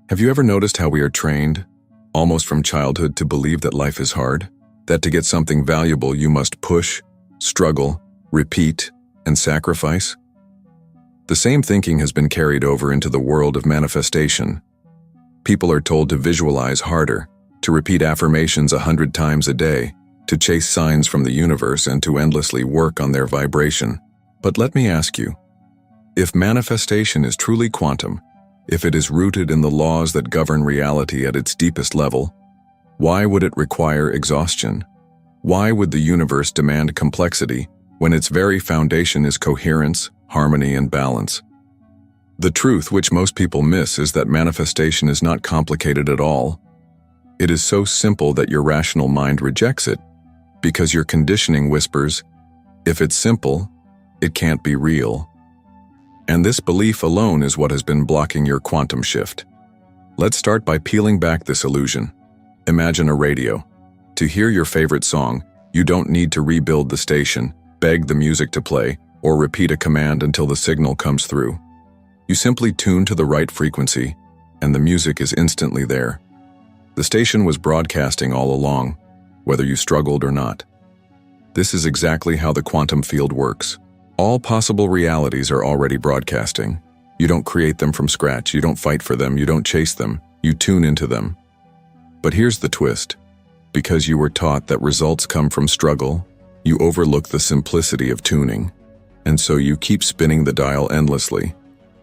Have you ever noticed how we are trained, almost from childhood, to believe that life is hard? That to get something valuable you must push, struggle, repeat, and sacrifice? The same thinking has been carried over into the world of manifestation. People are told to visualize harder, to repeat affirmations 100 times a day, to chase signs from the universe, and to endlessly work on their vibration. But let me ask you, if manifestation is truly quantum, if it is rooted in the laws that govern reality at its deepest level, why would it require exhaustion? Why would the universe demand complexity when its very foundation is coherence, harmony, and balance? The truth which most people miss is that manifestation is not complicated at all. It is so simple that your rational mind rejects it, because your conditioning whispers, if it's simple, it can't be real. And this belief alone is what has been blocking your quantum shift. Let's start by peeling back this illusion. Imagine a radio. To hear your favorite song, you don't need to rebuild the station, beg the music to play, or repeat a command until the signal comes through. You simply tune to the right frequency, and the music is instantly there. The station was broadcasting all along, whether you struggled or not. This is exactly how the quantum field works. All possible realities are already broadcasting. You don't create them from scratch, you don't fight for them, you don't chase them, you tune into them. But here's the twist. Because you were taught that results come from struggle, you overlook the simplicity of tuning, and so you keep spinning the dial endlessly,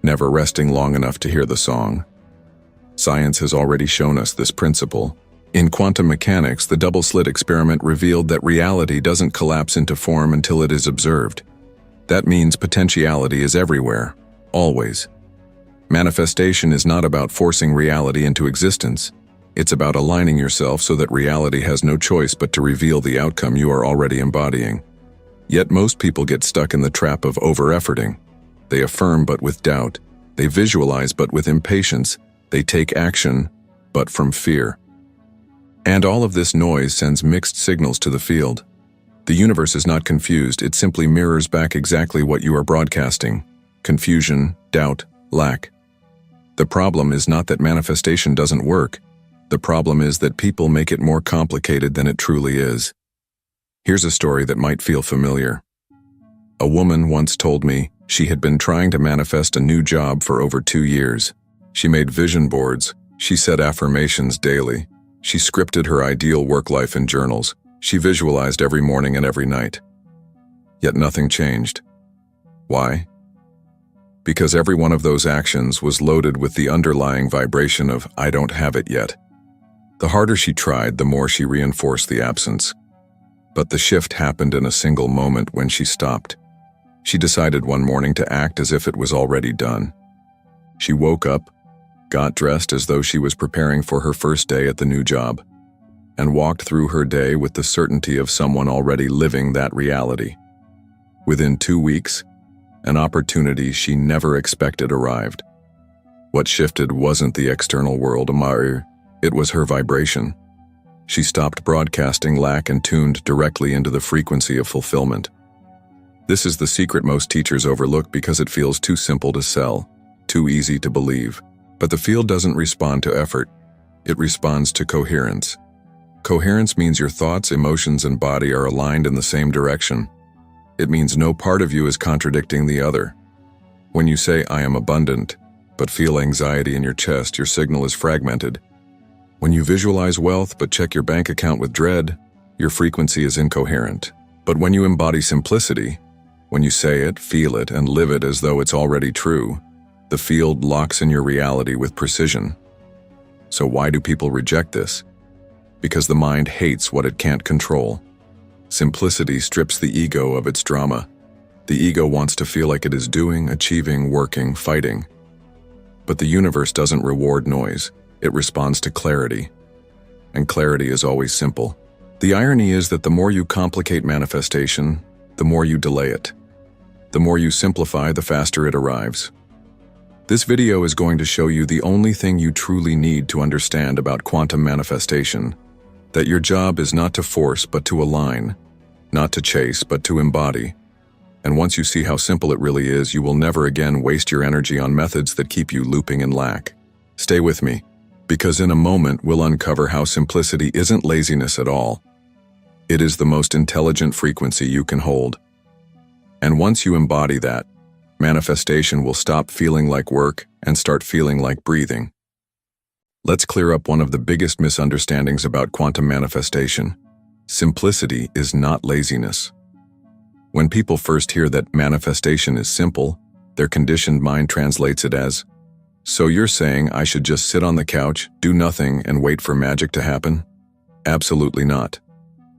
never resting long enough to hear the song. Science has already shown us this principle. In quantum mechanics, the double-slit experiment revealed that reality doesn't collapse into form until it is observed. That means potentiality is everywhere, always. Manifestation is not about forcing reality into existence. It's about aligning yourself so that reality has no choice but to reveal the outcome you are already embodying. Yet most people get stuck in the trap of over-efforting. They affirm but with doubt. They visualize but with impatience. They take action but from fear. And all of this noise sends mixed signals to the field. The universe is not confused, it simply mirrors back exactly what you are broadcasting: confusion, doubt, lack. The problem is not that manifestation doesn't work. The problem is that people make it more complicated than it truly is. Here's a story that might feel familiar. A woman once told me she had been trying to manifest a new job for over 2 years. She made vision boards, she said affirmations daily, she scripted her ideal work life in journals, she visualized every morning and every night. Yet nothing changed. Why? Because every one of those actions was loaded with the underlying vibration of "I don't have it yet." The harder she tried, the more she reinforced the absence. But the shift happened in a single moment when she stopped. She decided one morning to act as if it was already done. She woke up, got dressed as though she was preparing for her first day at the new job, and walked through her day with the certainty of someone already living that reality. Within 2 weeks, an opportunity she never expected arrived. What shifted wasn't the external world, it was her vibration. She stopped broadcasting lack and tuned directly into the frequency of fulfillment. This is the secret most teachers overlook because it feels too simple to sell, too easy to believe. But the field doesn't respond to effort, it responds to coherence. Coherence means your thoughts, emotions, and body are aligned in the same direction. It means no part of you is contradicting the other. When you say, "I am abundant," but feel anxiety in your chest, your signal is fragmented. When you visualize wealth but check your bank account with dread, your frequency is incoherent. But when you embody simplicity, when you say it, feel it, and live it as though it's already true, the field locks in your reality with precision. So why do people reject this? Because the mind hates what it can't control. Simplicity strips the ego of its drama. The ego wants to feel like it is doing, achieving, working, fighting. But the universe doesn't reward noise, it responds to clarity. And clarity is always simple. The irony is that the more you complicate manifestation, the more you delay it. The more you simplify, the faster it arrives. This video is going to show you the only thing you truly need to understand about quantum manifestation: that your job is not to force but to align, not to chase but to embody. And once you see how simple it really is, you will never again waste your energy on methods that keep you looping in lack. Stay with me. Because in a moment we'll uncover how simplicity isn't laziness at all. It is the most intelligent frequency you can hold. And once you embody that, manifestation will stop feeling like work and start feeling like breathing. Let's clear up one of the biggest misunderstandings about quantum manifestation. Simplicity is not laziness. When people first hear that manifestation is simple, their conditioned mind translates it as, "So you're saying I should just sit on the couch, do nothing, and wait for magic to happen?" Absolutely not.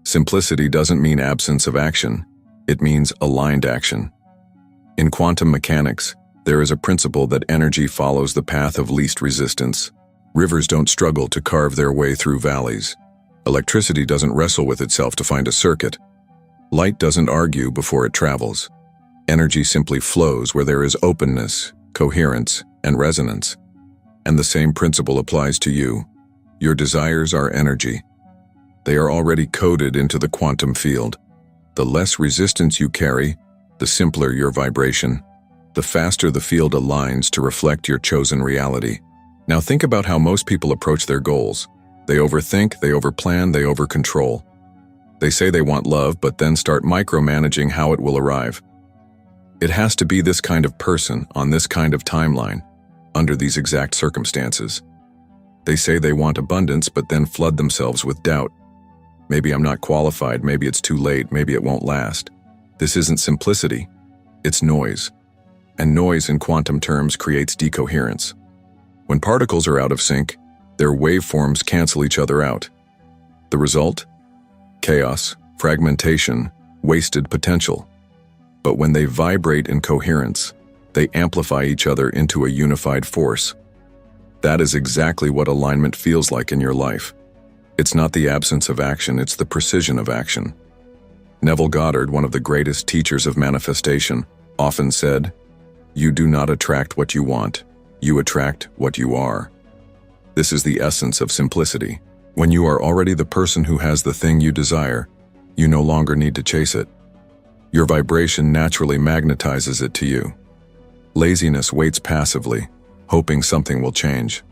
Simplicity doesn't mean absence of action. It means aligned action. In quantum mechanics, there is a principle that energy follows the path of least resistance. Rivers don't struggle to carve their way through valleys. Electricity doesn't wrestle with itself to find a circuit. Light doesn't argue before it travels. Energy simply flows where there is openness, coherence, and resonance. And the same principle applies to you. Your desires are energy. They are already coded into the quantum field. The less resistance you carry, the simpler your vibration, the faster the field aligns to reflect your chosen reality. Now think about how most people approach their goals. They overthink, they overplan, they overcontrol. They say they want love, but then start micromanaging how it will arrive. It has to be this kind of person, on this kind of timeline, under these exact circumstances. They say they want abundance, but then flood themselves with doubt. Maybe I'm not qualified, maybe it's too late, maybe it won't last. This isn't simplicity, it's noise. And noise in quantum terms creates decoherence. When particles are out of sync, their waveforms cancel each other out. The result? Chaos, fragmentation, wasted potential. But when they vibrate in coherence, they amplify each other into a unified force. That is exactly what alignment feels like in your life. It's not the absence of action, it's the precision of action. Neville Goddard, one of the greatest teachers of manifestation, often said, "You do not attract what you want, you attract what you are." This is the essence of simplicity. When you are already the person who has the thing you desire, you no longer need to chase it. Your vibration naturally magnetizes it to you. Laziness waits passively, hoping something will change.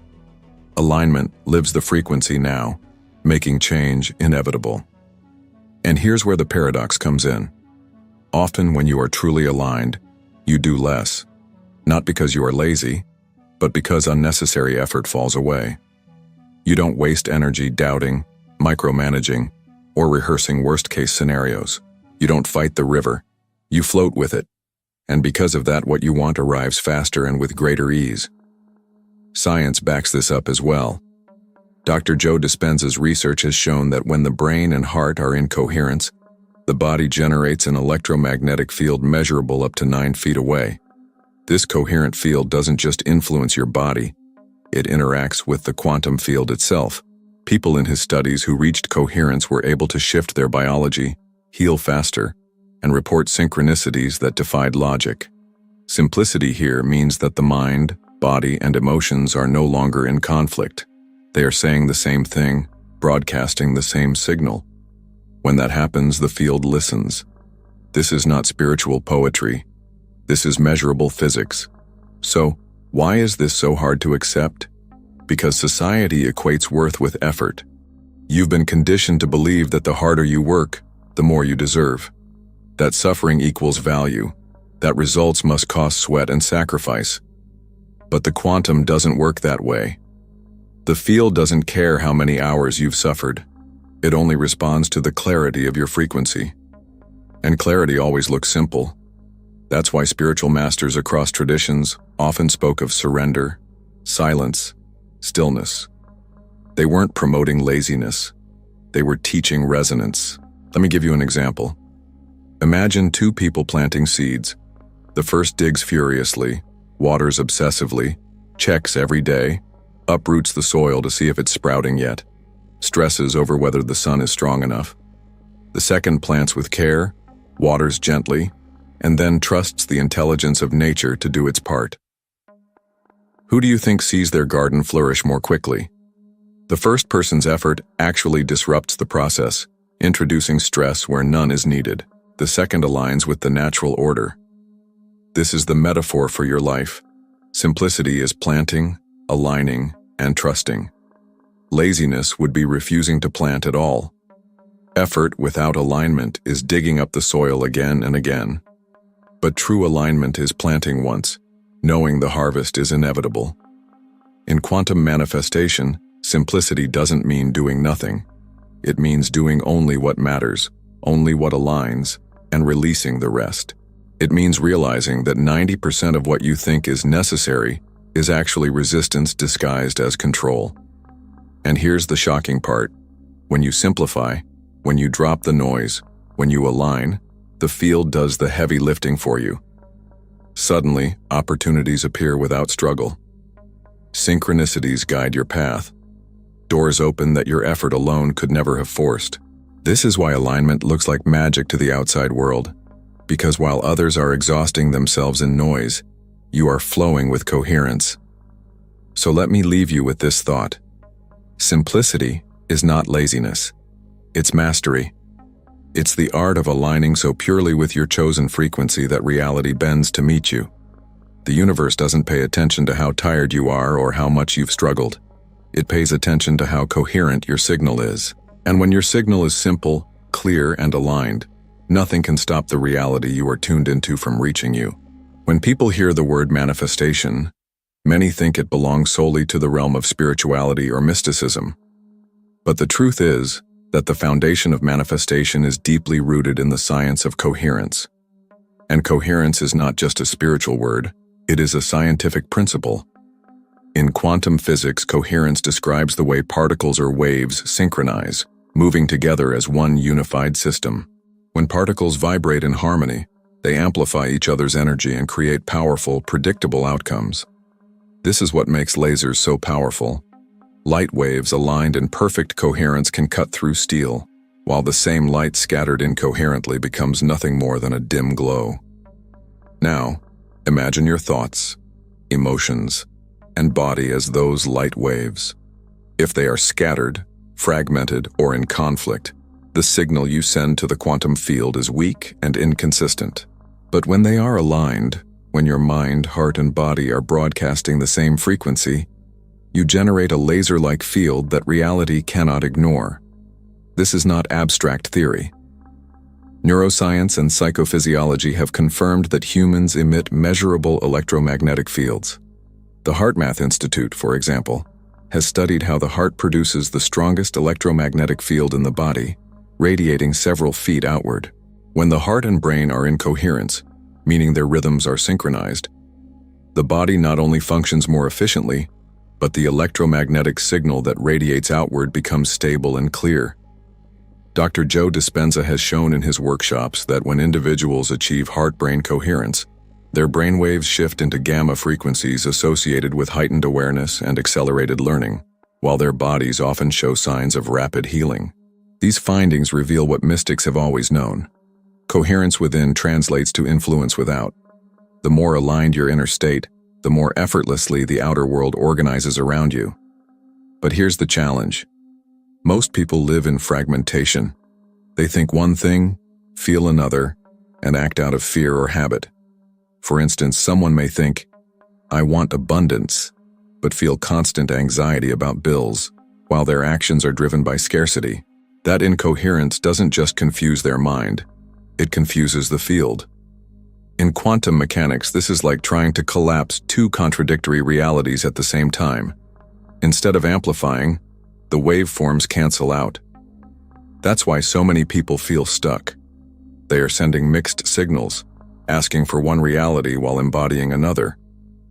Alignment lives the frequency now, making change inevitable. And here's where the paradox comes in. Often when you are truly aligned, you do less, not because you are lazy, but because unnecessary effort falls away. You don't waste energy doubting, micromanaging, or rehearsing worst-case scenarios. You don't fight the river, you float with it. And because of that, what you want arrives faster and with greater ease. Science backs this up as well. Dr. Joe Dispenza's research has shown that when the brain and heart are in coherence, the body generates an electromagnetic field measurable up to 9 feet away. This coherent field doesn't just influence your body, it interacts with the quantum field itself. People in his studies who reached coherence were able to shift their biology, heal faster, and report synchronicities that defied logic. Simplicity here means that the mind, body, and emotions are no longer in conflict. They are saying the same thing, broadcasting the same signal. When that happens, the field listens. This is not spiritual poetry. This is measurable physics. So, why is this so hard to accept? Because society equates worth with effort. You've been conditioned to believe that the harder you work, the more you deserve. That suffering equals value. That results must cost sweat and sacrifice. But the quantum doesn't work that way. The field doesn't care how many hours you've suffered. It only responds to the clarity of your frequency. And clarity always looks simple. That's why spiritual masters across traditions often spoke of surrender, silence, stillness. They weren't promoting laziness. They were teaching resonance. Let me give you an example. Imagine 2 people planting seeds. The first digs furiously, waters obsessively, checks every day, uproots the soil to see if it's sprouting yet, stresses over whether the sun is strong enough. The second plants with care, waters gently, and then trusts the intelligence of nature to do its part. Who do you think sees their garden flourish more quickly? The first person's effort actually disrupts the process, introducing stress where none is needed. The second aligns with the natural order. This is the metaphor for your life. Simplicity is planting, aligning, and trusting. Laziness would be refusing to plant at all. Effort without alignment is digging up the soil again and again. But true alignment is planting once, knowing the harvest is inevitable. In quantum manifestation, simplicity doesn't mean doing nothing. It means doing only what matters, only what aligns, and releasing the rest. It means realizing that 90% of what you think is necessary is actually resistance disguised as control. And here's the shocking part. When you simplify, when you drop the noise, when you align, the field does the heavy lifting for you. Suddenly, opportunities appear without struggle. Synchronicities guide your path. Doors open that your effort alone could never have forced. This is why alignment looks like magic to the outside world. Because while others are exhausting themselves in noise, you are flowing with coherence. So let me leave you with this thought. Simplicity is not laziness. It's mastery. It's the art of aligning so purely with your chosen frequency that reality bends to meet you. The universe doesn't pay attention to how tired you are or how much you've struggled. It pays attention to how coherent your signal is. And when your signal is simple, clear, and aligned, nothing can stop the reality you are tuned into from reaching you. When people hear the word manifestation, many think it belongs solely to the realm of spirituality or mysticism. But the truth is that the foundation of manifestation is deeply rooted in the science of coherence. And coherence is not just a spiritual word, it is a scientific principle. In quantum physics, coherence describes the way particles or waves synchronize, moving together as one unified system. When particles vibrate in harmony, they amplify each other's energy and create powerful, predictable outcomes. This is what makes lasers so powerful. Light waves aligned in perfect coherence can cut through steel, while the same light scattered incoherently becomes nothing more than a dim glow. Now, imagine your thoughts, emotions, and body as those light waves. If they are scattered, fragmented, or in conflict, the signal you send to the quantum field is weak and inconsistent. But when they are aligned, when your mind, heart, and body are broadcasting the same frequency, you generate a laser-like field that reality cannot ignore. This is not abstract theory. Neuroscience and psychophysiology have confirmed that humans emit measurable electromagnetic fields. The HeartMath Institute, for example, has studied how the heart produces the strongest electromagnetic field in the body, radiating several feet outward. When the heart and brain are in coherence, meaning their rhythms are synchronized, the body not only functions more efficiently, but the electromagnetic signal that radiates outward becomes stable and clear. Dr. Joe Dispenza has shown in his workshops that when individuals achieve heart-brain coherence, their brainwaves shift into gamma frequencies associated with heightened awareness and accelerated learning, while their bodies often show signs of rapid healing. These findings reveal what mystics have always known. Coherence within translates to influence without. The more aligned your inner state, the more effortlessly the outer world organizes around you. But here's the challenge. Most people live in fragmentation. They think one thing, feel another, and act out of fear or habit. For instance, someone may think, I want abundance, but feel constant anxiety about bills, while their actions are driven by scarcity. That incoherence doesn't just confuse their mind, it confuses the field. In quantum mechanics, this is like trying to collapse two contradictory realities at the same time. Instead of amplifying, the waveforms cancel out. That's why so many people feel stuck. They are sending mixed signals, asking for one reality while embodying another.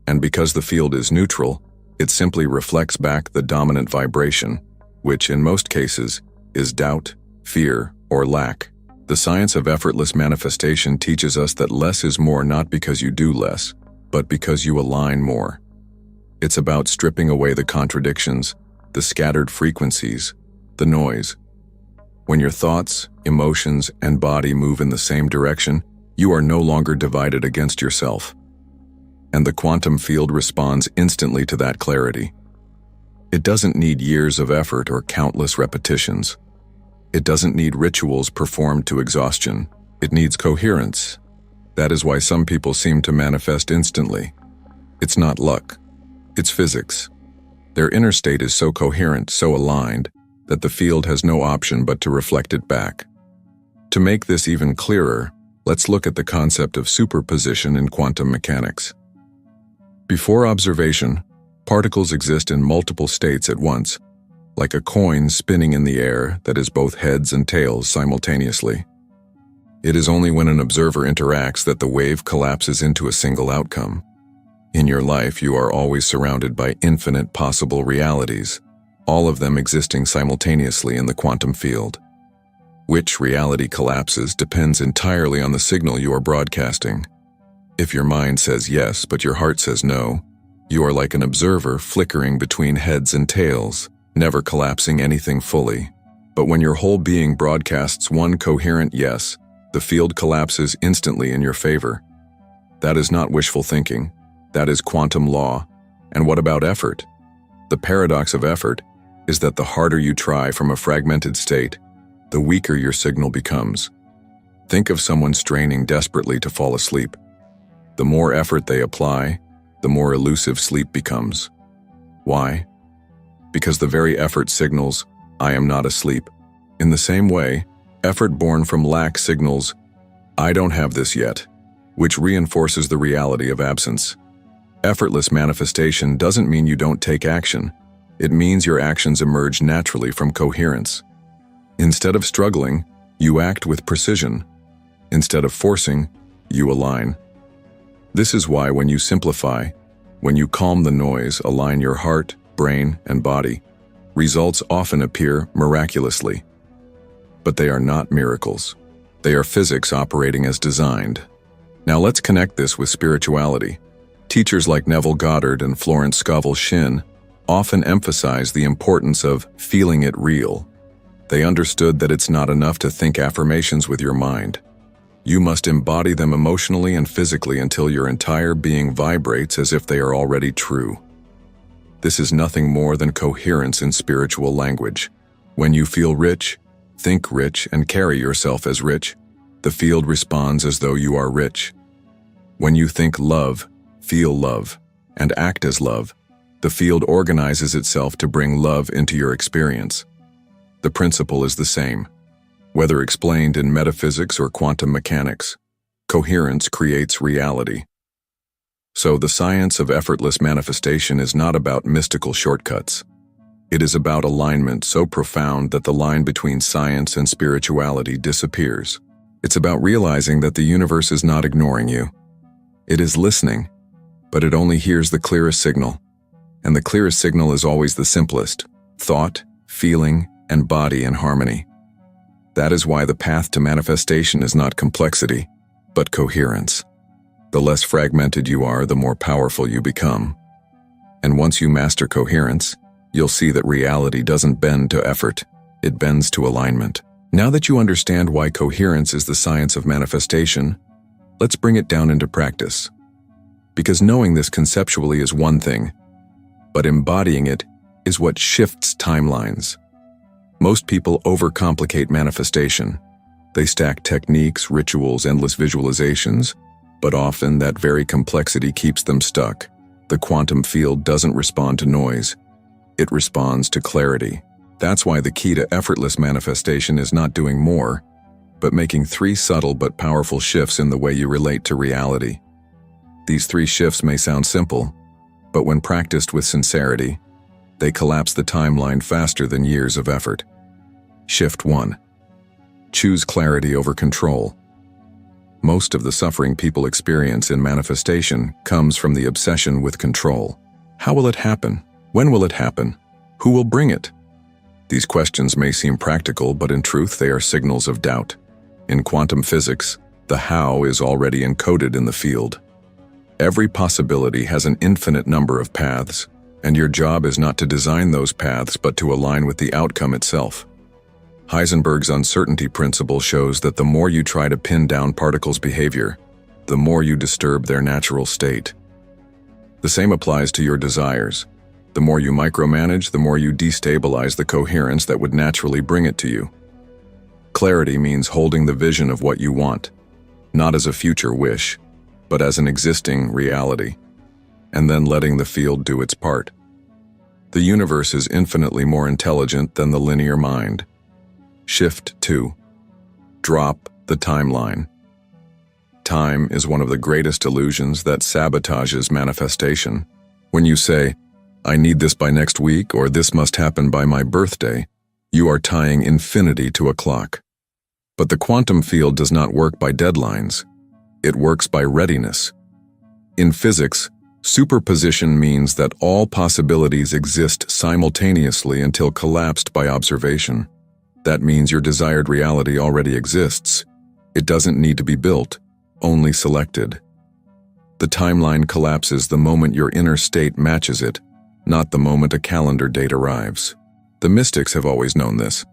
And because the field is neutral, it simply reflects back the dominant vibration, which in most cases is doubt, fear, or lack. The science of effortless manifestation teaches us that less is more not because you do less, but because you align more. It's about stripping away the contradictions, the scattered frequencies, the noise. When your thoughts, emotions, and body move in the same direction, you are no longer divided against yourself. And the quantum field responds instantly to that clarity. It doesn't need years of effort or countless repetitions. It doesn't need rituals performed to exhaustion. It needs coherence. That is why some people seem to manifest instantly. It's not luck. It's physics. Their inner state is so coherent, so aligned, that the field has no option but to reflect it back. To make this even clearer, let's look at the concept of superposition in quantum mechanics. Before observation, particles exist in multiple states at once, like a coin spinning in the air that is both heads and tails simultaneously. It is only when an observer interacts that the wave collapses into a single outcome. In your life, you are always surrounded by infinite possible realities, all of them existing simultaneously in the quantum field. Which reality collapses depends entirely on the signal you are broadcasting. If your mind says yes, but your heart says no, you are like an observer flickering between heads and tails, never collapsing anything fully. But when your whole being broadcasts one coherent yes, the field collapses instantly in your favor. That is not wishful thinking. That is quantum law. And what about effort? The paradox of effort is that the harder you try from a fragmented state, the weaker your signal becomes. Think of someone straining desperately to fall asleep. The more effort they apply, the more elusive sleep becomes. Why? Because the very effort signals, I am not asleep. In the same way, effort born from lack signals, I don't have this yet, which reinforces the reality of absence. Effortless manifestation doesn't mean you don't take action. It means your actions emerge naturally from coherence. Instead of struggling, you act with precision. Instead of forcing, you align. This is why when you simplify, when you calm the noise, align your heart, brain, and body, results often appear miraculously. But they are not miracles. They are physics operating as designed. Now let's connect this with spirituality. Teachers like Neville Goddard and Florence Scovel Shinn often emphasize the importance of feeling it real. They understood that it's not enough to think affirmations with your mind. You must embody them emotionally and physically until your entire being vibrates as if they are already true. This is nothing more than coherence in spiritual language. When you feel rich, think rich, and carry yourself as rich, the field responds as though you are rich. When you think love, feel love, and act as love, the field organizes itself to bring love into your experience. The principle is the same. Whether explained in metaphysics or quantum mechanics, coherence creates reality. So the science of effortless manifestation is not about mystical shortcuts. It is about alignment so profound that the line between science and spirituality disappears. It's about realizing that the universe is not ignoring you. It is listening, but it only hears the clearest signal. And the clearest signal is always the simplest: thought, feeling, and body in harmony. That is why the path to manifestation is not complexity, but coherence. The less fragmented you are, the more powerful you become. And once you master coherence, you'll see that reality doesn't bend to effort, it bends to alignment. Now that you understand why coherence is the science of manifestation, let's bring it down into practice. Because knowing this conceptually is one thing, but embodying it is what shifts timelines. Most people overcomplicate manifestation. They stack techniques, rituals, endless visualizations, but often that very complexity keeps them stuck. The quantum field doesn't respond to noise. It responds to clarity. That's why the key to effortless manifestation is not doing more, but making 3 subtle but powerful shifts in the way you relate to reality. These 3 shifts may sound simple, but when practiced with sincerity, they collapse the timeline faster than years of effort. Shift 1. Choose clarity over control. Most of the suffering people experience in manifestation comes from the obsession with control. How will it happen? When will it happen? Who will bring it? These questions may seem practical, but in truth they are signals of doubt. In quantum physics, the how is already encoded in the field. Every possibility has an infinite number of paths, and your job is not to design those paths but to align with the outcome itself. Heisenberg's uncertainty principle shows that the more you try to pin down particles' behavior, the more you disturb their natural state. The same applies to your desires. The more you micromanage, the more you destabilize the coherence that would naturally bring it to you. Clarity means holding the vision of what you want, not as a future wish, but as an existing reality, and then letting the field do its part. The universe is infinitely more intelligent than the linear mind. Shift 2. Drop the timeline. Time is one of the greatest illusions that sabotages manifestation. When you say, "I need this by next week," or "this must happen by my birthday," you are tying infinity to a clock. But the quantum field does not work by deadlines. It works by readiness. In physics, superposition means that all possibilities exist simultaneously until collapsed by observation. That means your desired reality already exists. It doesn't need to be built, only selected. The timeline collapses the moment your inner state matches it, not the moment a calendar date arrives. The mystics have always known this.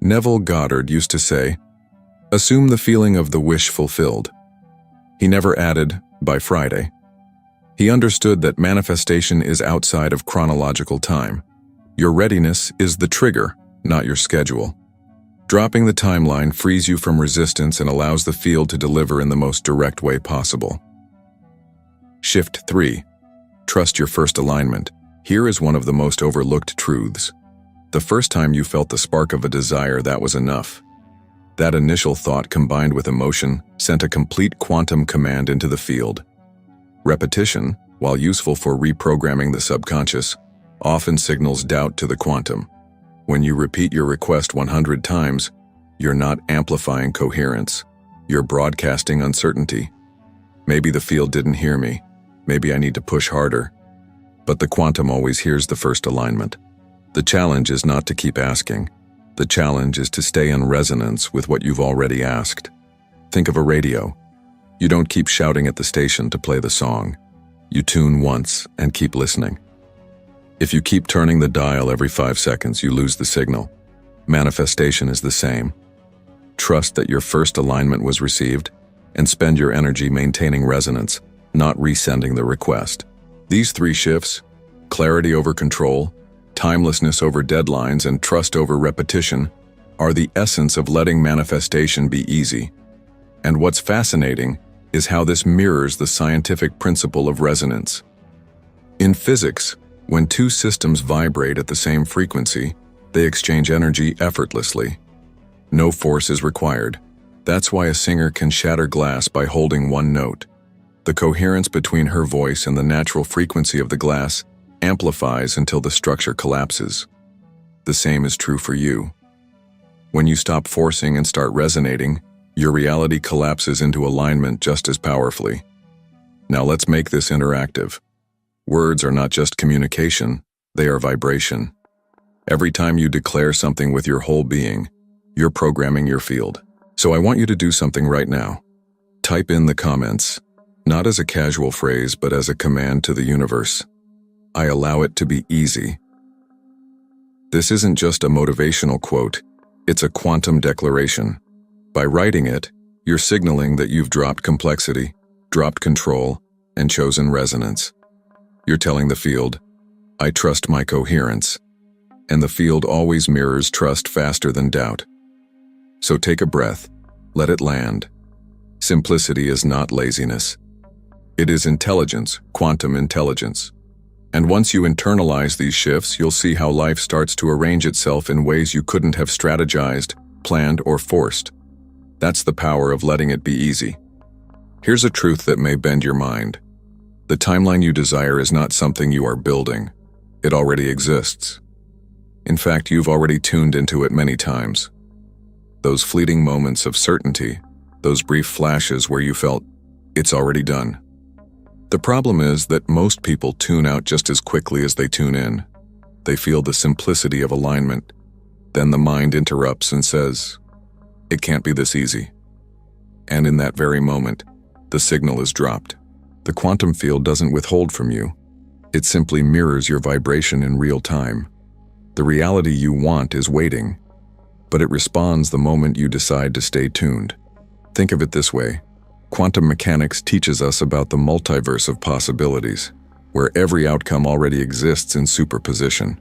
Neville Goddard used to say, "Assume the feeling of the wish fulfilled." He never added, "by Friday." He understood that manifestation is outside of chronological time. Your readiness is the trigger, not your schedule. Dropping the timeline frees you from resistance and allows the field to deliver in the most direct way possible. Shift 3. Trust your first alignment. Here is one of the most overlooked truths. The first time you felt the spark of a desire, that was enough. That initial thought combined with emotion sent a complete quantum command into the field. Repetition, while useful for reprogramming the subconscious, often signals doubt to the quantum. When you repeat your request 100 times, you're not amplifying coherence. You're broadcasting uncertainty. Maybe the field didn't hear me. Maybe I need to push harder. But the quantum always hears the first alignment. The challenge is not to keep asking. The challenge is to stay in resonance with what you've already asked. Think of a radio. You don't keep shouting at the station to play the song. You tune once and keep listening. If you keep turning the dial every 5 seconds, you lose the signal. Manifestation is the same. Trust that your first alignment was received and spend your energy maintaining resonance, not resending the request. These 3 shifts, clarity over control, timelessness over deadlines, and trust over repetition, are the essence of letting manifestation be easy. And what's fascinating is how this mirrors the scientific principle of resonance. In physics, when 2 systems vibrate at the same frequency, they exchange energy effortlessly. No force is required. That's why a singer can shatter glass by holding one note. The coherence between her voice and the natural frequency of the glass amplifies until the structure collapses. The same is true for you. When you stop forcing and start resonating, your reality collapses into alignment just as powerfully. Now let's make this interactive. Words are not just communication, they are vibration. Every time you declare something with your whole being, you're programming your field. So I want you to do something right now. Type in the comments, not as a casual phrase, but as a command to the universe. I allow it to be easy. This isn't just a motivational quote, it's a quantum declaration. By writing it, you're signaling that you've dropped complexity, dropped control, and chosen resonance. You're telling the field, I trust my coherence. And the field always mirrors trust faster than doubt. So take a breath, let it land. Simplicity is not laziness. It is intelligence, quantum intelligence. And once you internalize these shifts, you'll see how life starts to arrange itself in ways you couldn't have strategized, planned, or forced. That's the power of letting it be easy. Here's a truth that may bend your mind. The timeline you desire is not something you are building. It already exists. In fact, you've already tuned into it many times. Those fleeting moments of certainty, those brief flashes where you felt, it's already done. The problem is that most people tune out just as quickly as they tune in. They feel the simplicity of alignment. Then the mind interrupts and says, it can't be this easy. And in that very moment, the signal is dropped. The quantum field doesn't withhold from you. It simply mirrors your vibration in real time. The reality you want is waiting, but it responds the moment you decide to stay tuned. Think of it this way. Quantum mechanics teaches us about the multiverse of possibilities, where every outcome already exists in superposition.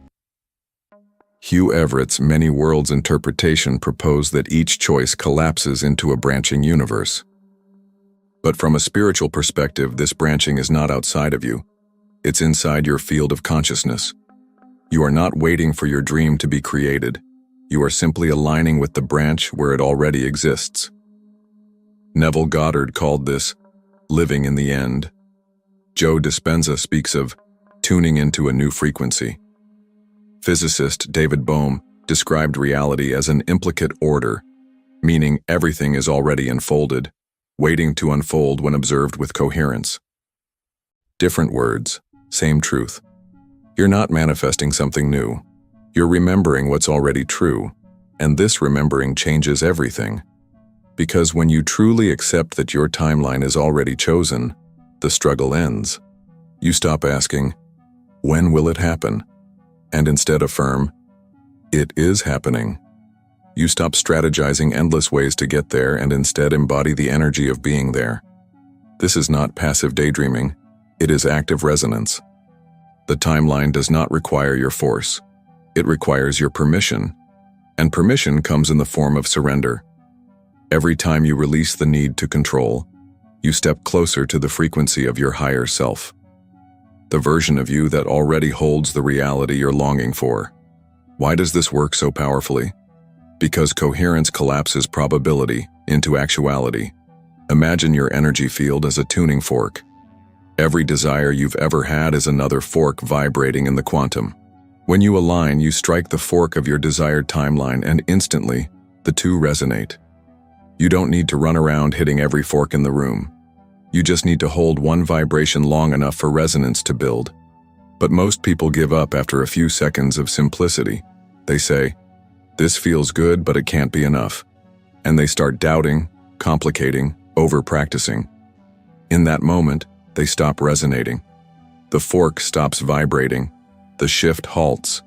Hugh Everett's many worlds interpretation proposed that each choice collapses into a branching universe. But from a spiritual perspective, this branching is not outside of you. It's inside your field of consciousness. You are not waiting for your dream to be created. You are simply aligning with the branch where it already exists. Neville Goddard called this living in the end. Joe Dispenza speaks of tuning into a new frequency. Physicist David Bohm described reality as an implicate order, meaning everything is already unfolded, waiting to unfold when observed with coherence. Different words, same truth. You're not manifesting something new. You're remembering what's already true, and this remembering changes everything. Because when you truly accept that your timeline is already chosen, the struggle ends. You stop asking, "When will it happen?" and instead affirm, "It is happening." You stop strategizing endless ways to get there and instead embody the energy of being there. This is not passive daydreaming, it is active resonance. The timeline does not require your force. It requires your permission, and permission comes in the form of surrender. Every time you release the need to control, you step closer to the frequency of your higher self, the version of you that already holds the reality you're longing for. Why does this work so powerfully? Because coherence collapses probability into actuality. Imagine your energy field as a tuning fork. Every desire you've ever had is another fork vibrating in the quantum. When you align, you strike the fork of your desired timeline, and instantly, the two resonate. You don't need to run around hitting every fork in the room. You just need to hold one vibration long enough for resonance to build. But most people give up after a few seconds of simplicity. They say, "This feels good, but it can't be enough." And they start doubting, complicating, over-practicing. In that moment, they stop resonating. The fork stops vibrating. The shift halts.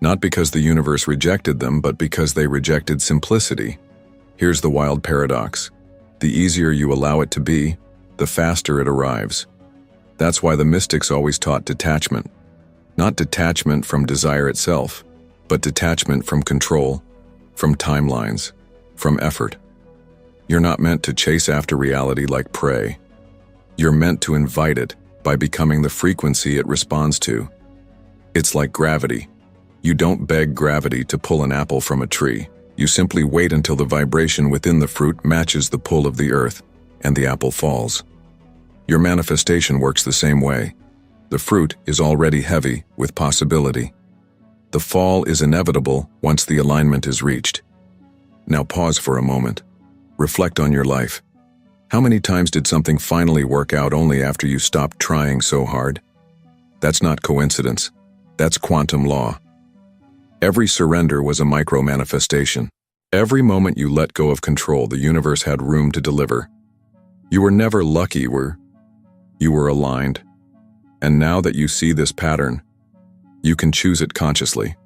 Not because the universe rejected them, but because they rejected simplicity. Here's the wild paradox. The easier you allow it to be, the faster it arrives. That's why the mystics always taught detachment. Not detachment from desire itself, but detachment from control, from timelines, from effort. You're not meant to chase after reality like prey. You're meant to invite it by becoming the frequency it responds to. It's like gravity. You don't beg gravity to pull an apple from a tree. You simply wait until the vibration within the fruit matches the pull of the earth, and the apple falls. Your manifestation works the same way. The fruit is already heavy with possibility. The fall is inevitable once the alignment is reached. Now pause for a moment. Reflect on your life. How many times did something finally work out only after you stopped trying so hard? That's not coincidence. That's quantum law. Every surrender was a micro-manifestation. Every moment you let go of control, the universe had room to deliver. You were never lucky, you were aligned. And now that you see this pattern, you can choose it consciously.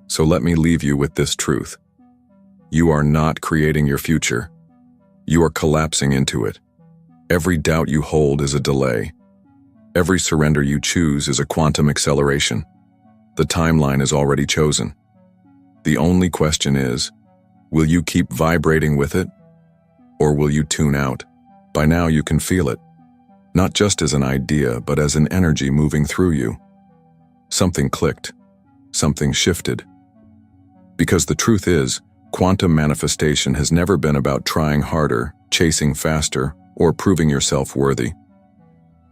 So let me leave you with this truth. You are not creating your future. You are collapsing into it. Every doubt you hold is a delay. Every surrender you choose is a quantum acceleration. The timeline is already chosen. The only question is, will you keep vibrating with it, or will you tune out? By now you can feel it, not just as an idea, but as an energy moving through you. Something clicked, something shifted. Because the truth is, quantum manifestation has never been about trying harder, chasing faster, or proving yourself worthy.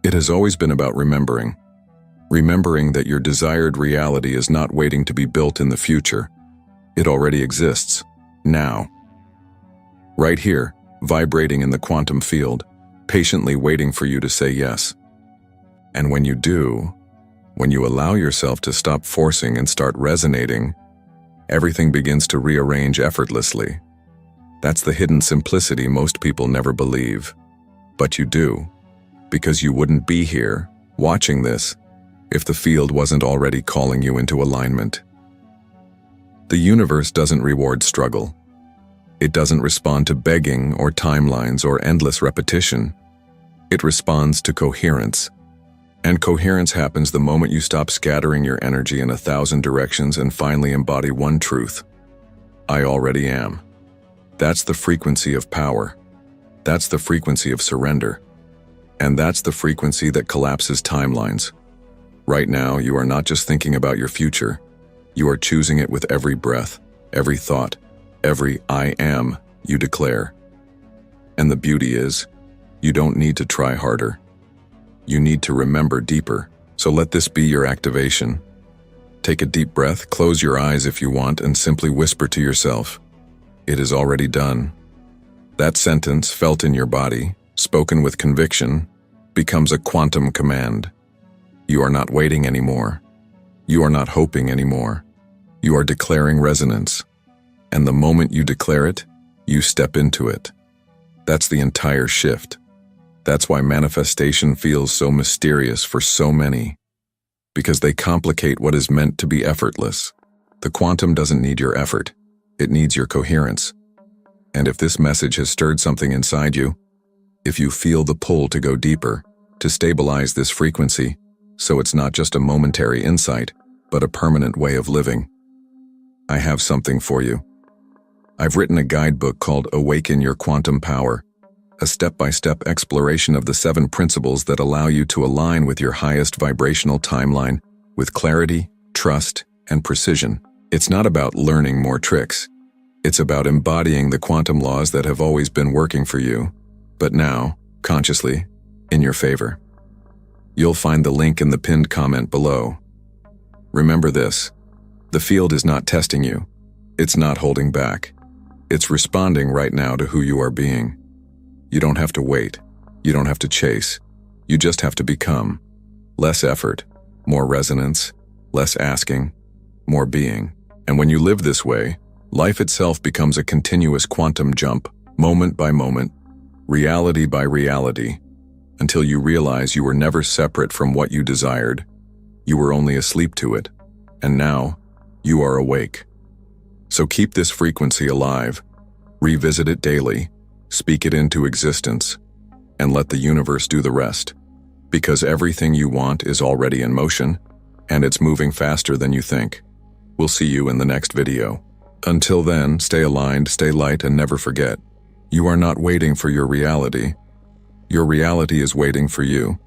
It has always been about remembering. Remembering that your desired reality is not waiting to be built in the future. It already exists, now. Right here, vibrating in the quantum field, patiently waiting for you to say yes. And when you do, when you allow yourself to stop forcing and start resonating, everything begins to rearrange effortlessly. That's the hidden simplicity most people never believe. But you do, because you wouldn't be here, watching this, if the field wasn't already calling you into alignment. The universe doesn't reward struggle. It doesn't respond to begging or timelines or endless repetition. It responds to coherence. And coherence happens the moment you stop scattering your energy in 1,000 directions and finally embody one truth. I already am. That's the frequency of power. That's the frequency of surrender. And that's the frequency that collapses timelines. Right now, you are not just thinking about your future. You are choosing it with every breath, every thought, every I am you declare. And the beauty is, you don't need to try harder. You need to remember deeper. So let this be your activation. Take a deep breath, close your eyes if you want, and simply whisper to yourself, "It is already done." That sentence, felt in your body, spoken with conviction, becomes a quantum command. You are not waiting anymore. You are not hoping anymore. You are declaring resonance. And the moment you declare it, you step into it. That's the entire shift. That's why manifestation feels so mysterious for so many. Because they complicate what is meant to be effortless. The quantum doesn't need your effort. It needs your coherence. And if this message has stirred something inside you, if you feel the pull to go deeper, to stabilize this frequency, so it's not just a momentary insight, but a permanent way of living, I have something for you. I've written a guidebook called Awaken Your Quantum Power, a step-by-step exploration of the 7 principles that allow you to align with your highest vibrational timeline with clarity, trust, and precision. It's not about learning more tricks. It's about embodying the quantum laws that have always been working for you, but now, consciously, in your favor. You'll find the link in the pinned comment below. Remember this, the field is not testing you. It's not holding back. It's responding right now to who you are being. You don't have to wait. You don't have to chase. You just have to become. Less effort, more resonance, less asking, more being. And when you live this way, life itself becomes a continuous quantum jump, moment by moment, reality by reality, until you realize you were never separate from what you desired. You were only asleep to it. And now, you are awake. So keep this frequency alive. Revisit it daily. Speak it into existence. And let the universe do the rest. Because everything you want is already in motion, and it's moving faster than you think. We'll see you in the next video. Until then, stay aligned, stay light, and never forget, you are not waiting for your reality. Your reality is waiting for you.